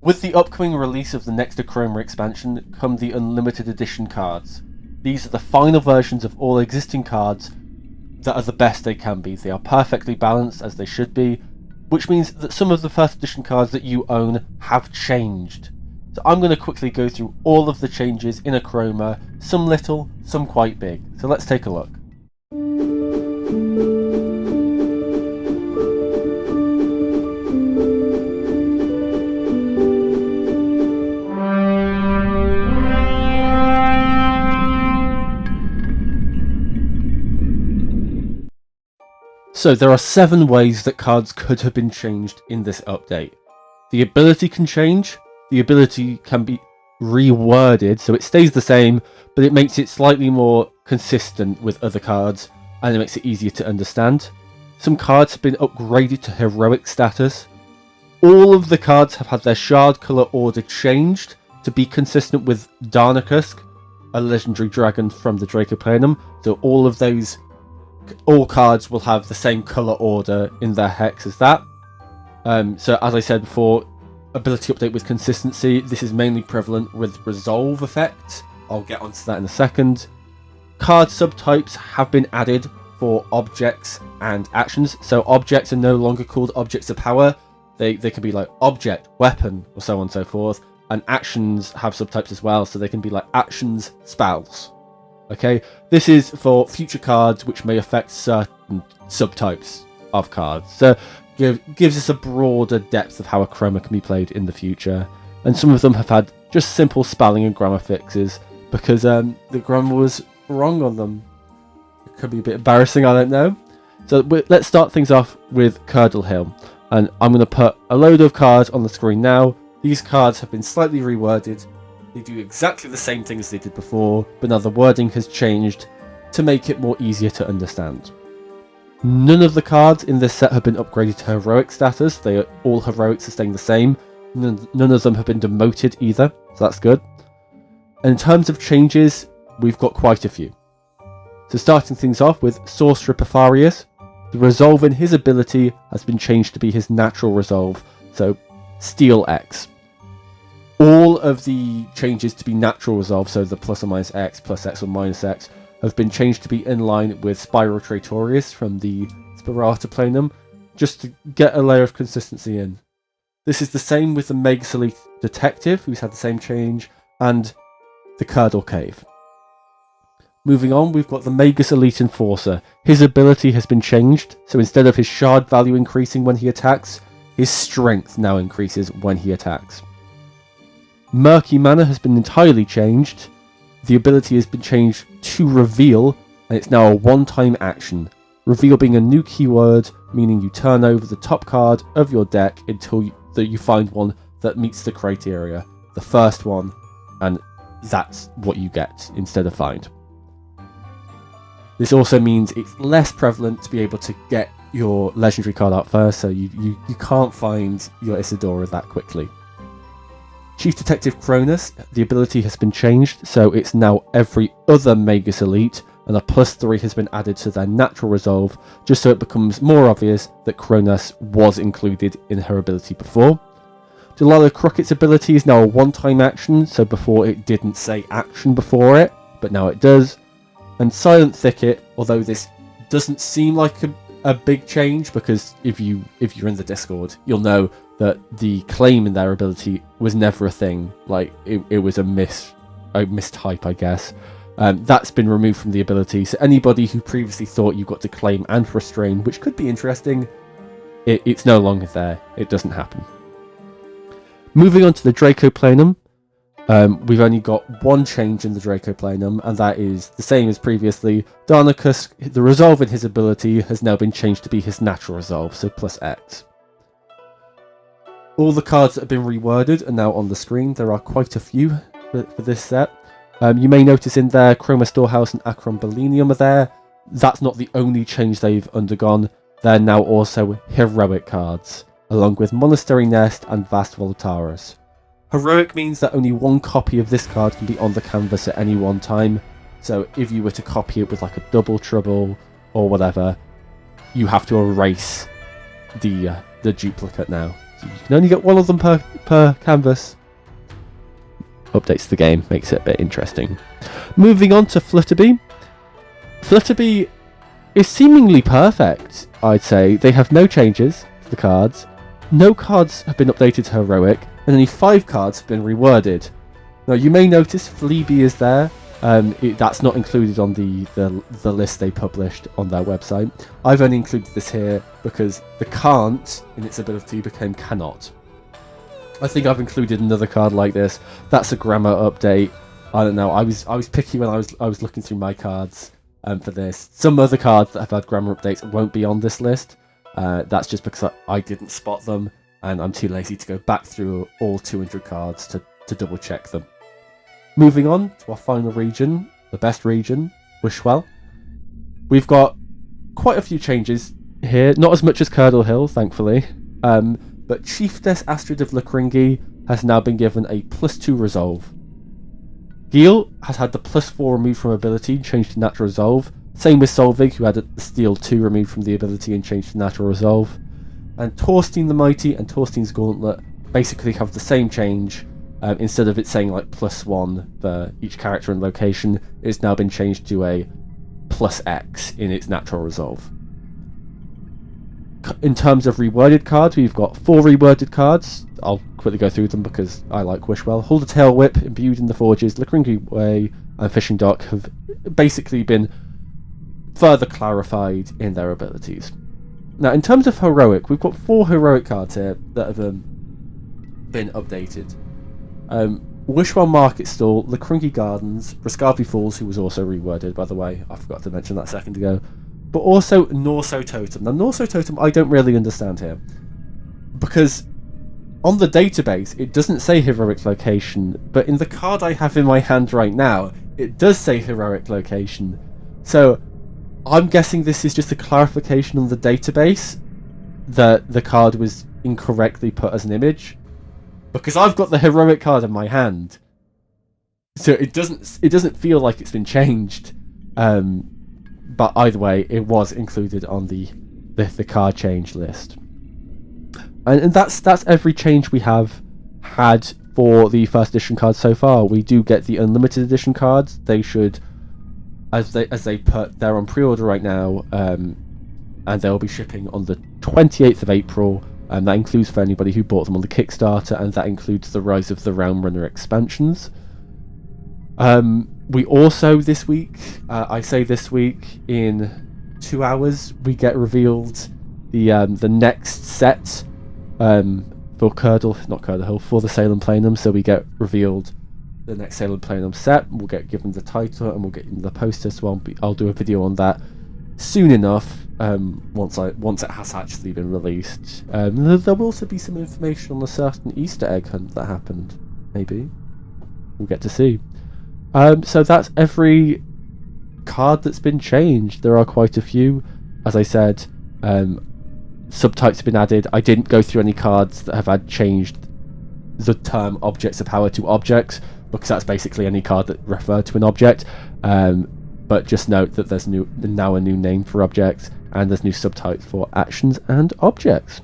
With the upcoming release of the next Achroma expansion come the Unlimited Edition cards. These are the final versions of all existing cards that are the best they can be. They are perfectly balanced as they should be, which means that some of the first edition cards that you own have changed. So I'm going to quickly go through all of the changes in Achroma, some little, some quite big. So let's take a look. So there are 7 ways that cards could have been changed in this update. The ability can change, the ability can be reworded, so it stays the same, but it makes it slightly more consistent with other cards, and it makes it easier to understand. Some cards have been upgraded to heroic status. All of the cards have had their shard colour order changed to be consistent with Darnakusk, a legendary dragon from the Dracoplanum, so all cards will have the same colour order in their hex as that. So as I said before, ability update with consistency. This is mainly prevalent with resolve effects. I'll get onto that in a second. Card subtypes have been added for objects and actions. So objects are no longer called objects of power. They can be like object, weapon, or so on and so forth. And actions have subtypes as well, so they can be like actions, spells. Okay, this is for future cards which may affect certain subtypes of cards. So gives us a broader depth of how Achroma can be played in the future. And some of them have had just simple spelling and grammar fixes because the grammar was wrong on them. It could be a bit embarrassing, I don't know. So let's start things off with Curdle Hill. And I'm going to put a load of cards on the screen now. These cards have been slightly reworded. They do exactly the same thing as they did before, but now the wording has changed to make it more easier to understand. None of the cards in this set have been upgraded to heroic status. They are all heroics are staying the same. None of them have been demoted either, so that's good. And in terms of changes, we've got quite a few. So starting things off with Sorcerer Petharius, the resolve in his ability has been changed to be his natural resolve, so Steel X. All of the changes to be natural resolve, so the plus or minus X, plus X or minus X, have been changed to be in line with Spyro Tratorius from the Spiratoplanum, just to get a layer of consistency in. This is the same with the Magus Elite Detective, who's had the same change, and the Curdle Cave. Moving on, we've got the Magus Elite Enforcer. His ability has been changed, so instead of his shard value increasing when he attacks, his strength now increases when he attacks. Murky Mana has been entirely changed. The ability has been changed to Reveal, and it's now a one-time action. Reveal being a new keyword, meaning you turn over the top card of your deck until you find one that meets the criteria. The first one, and that's what you get instead of find. This also means it's less prevalent to be able to get your legendary card out first, so you can't find your Isidora that quickly. Chief Detective Cronus, the ability has been changed, so it's now every other Magus Elite, and a +3 has been added to their natural resolve, just so it becomes more obvious that Cronus was included in her ability before. Delilah Crockett's ability is now a one-time action, so before it didn't say action before it, but now it does. And Silent Thicket, although this doesn't seem like a big change, because if you're in the Discord, you'll know that the claim in their ability was never a thing. Like, it was a mistype, I guess. That's been removed from the ability, so anybody who previously thought you got to claim and restrain, which could be interesting, it's no longer there. It doesn't happen. Moving on to the Dracoplanum, we've only got one change in the Dracoplanum, and that is the same as previously. Darnakusk, the resolve in his ability has now been changed to be his natural resolve, so +X. All the cards that have been reworded are now on the screen. There are quite a few for this set. You may notice in there, Chroma Storehouse and Acrombolenium are there. That's not the only change they've undergone. They're now also heroic cards, along with Monastery Nest and Vast Voltaris. Heroic means that only one copy of this card can be on the canvas at any one time. So if you were to copy it with like a double trouble or whatever, you have to erase the duplicate now. So you can only get one of them per canvas. Updates the game, makes it a bit interesting. Moving on to Flutterby. Flutterby is seemingly perfect, I'd say. They have no changes to the cards. No cards have been updated to Heroic, and only 5 cards have been reworded. Now, you may notice Fleabee is there. That's not included on the list they published on their website. I've only included this here because the can't in its ability became cannot. I think I've included another card like this. That's a grammar update. I don't know. I was picky when I was looking through my cards for this. Some other cards that have had grammar updates won't be on this list. That's just because I didn't spot them, and I'm too lazy to go back through all 200 cards to double check them. Moving on to our final region, the best region, Wishwell. We've got quite a few changes here, not as much as Curdle Hill, thankfully, but Chiefess Astrid of Lakringi has now been given a +2 resolve. Gil has had the +4 removed from ability and changed to natural resolve. Same with Solvig, who had the Steel 2 removed from the ability and changed to natural resolve. And Torstein the Mighty and Torstein's Gauntlet basically have the same change. Instead of it saying like +1 for each character and location, it's now been changed to a +X in its natural resolve. In terms of reworded cards, we've got 4 reworded cards. I'll quickly go through them because I like Wishwell. Hold a Tail Whip, Imbued in the Forges, Lakringi Way, and Fishing Dock have basically been further clarified in their abilities. Now, in terms of Heroic, we've got 4 Heroic cards here that have been updated. Wishwell Market Stall, Lakringi Gardens, Rascavi Falls, who was also reworded, by the way. I forgot to mention that a second ago. But also Norso Totem. Now, Norso Totem I don't really understand here. Because on the database, it doesn't say Heroic Location, but in the card I have in my hand right now, it does say Heroic Location. So, I'm guessing this is just a clarification on the database that the card was incorrectly put as an image. Because I've got the Heroic card in my hand. So it doesn't feel like it's been changed. But either way, it was included on the card change list. And that's every change we have had for the first edition cards so far. We do get the unlimited edition cards. They should, as they put, they're on pre-order right now, and they'll be shipping on the 28th of April. And that includes for anybody who bought them on the Kickstarter, and that includes the Rise of the Realm Runner expansions. We also this week, I say this week, in 2 hours, we get revealed the next set for Curdle Hill, for the Salem Planum. So we get revealed the next Salem Planum set. We'll get given the title and we'll get the poster. So I'll do a video on that soon enough. Once it has actually been released. There will also be some information on a certain Easter egg hunt that happened. Maybe we'll get to see. So that's every card that's been changed. There are quite a few. As I said, subtypes have been added. I didn't go through any cards that have had changed the term objects of power to objects, because that's basically any card that referred to an object. But just note that there's now a new name for objects, and there's new subtypes for actions and objects.